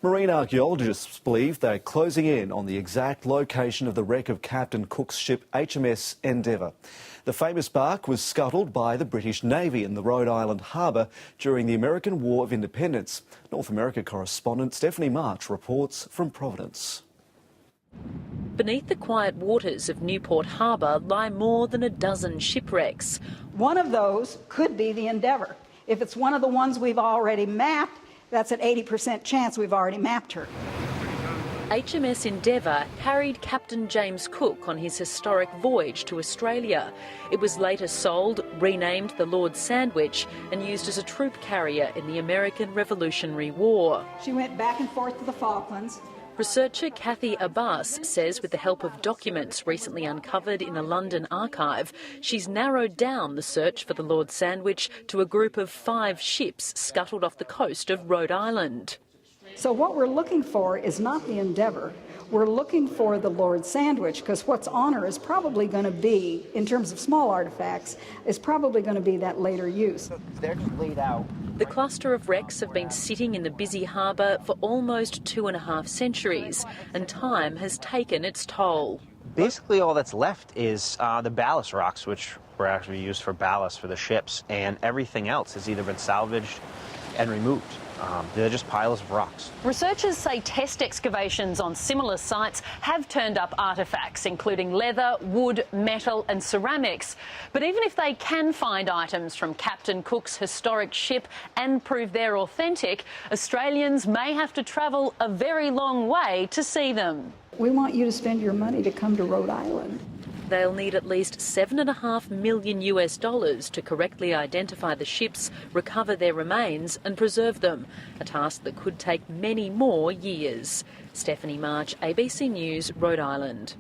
Marine archaeologists believe they're closing in on the exact location of the wreck of Captain Cook's ship HMS Endeavour. The famous bark was scuttled by the British Navy in the Rhode Island harbour during the American War of Independence. North America correspondent Stephanie March reports from Providence. Beneath the quiet waters of Newport Harbour lie more than a dozen shipwrecks. One of those could be the Endeavour. If it's one of the ones we've already mapped, that's an 80% chance we've already mapped her. HMS Endeavour carried Captain James Cook on his historic voyage to Australia. It was later sold, renamed the Lord Sandwich and used as a troop carrier in the American Revolutionary War. She went back and forth to the Falklands. Researcher Kathy Abbas says with the help of documents recently uncovered in a London archive, she's narrowed down the search for the Lord Sandwich to a group of 5 ships scuttled off the coast of Rhode Island. So what we're looking for is not the Endeavour. We're looking for the Lord Sandwich, because what's on her is probably going to be, in terms of small artefacts, is probably going to be that later use. They're just laid out. The cluster of wrecks have been sitting in the busy harbour for almost 2.5 centuries, and time has taken its toll. Basically all that's left is the ballast rocks, which were actually used for ballast for the ships, and everything else has either been salvaged and removed. They're just piles of rocks. Researchers say test excavations on similar sites have turned up artefacts, including leather, wood, metal and ceramics. But even if they can find items from Captain Cook's historic ship and prove they're authentic, Australians may have to travel a very long way to see them. We want you to spend your money to come to Rhode Island. They'll need at least $7.5 million to correctly identify the ships, recover their remains and preserve them, a task that could take many more years. Stephanie March, ABC News, Rhode Island.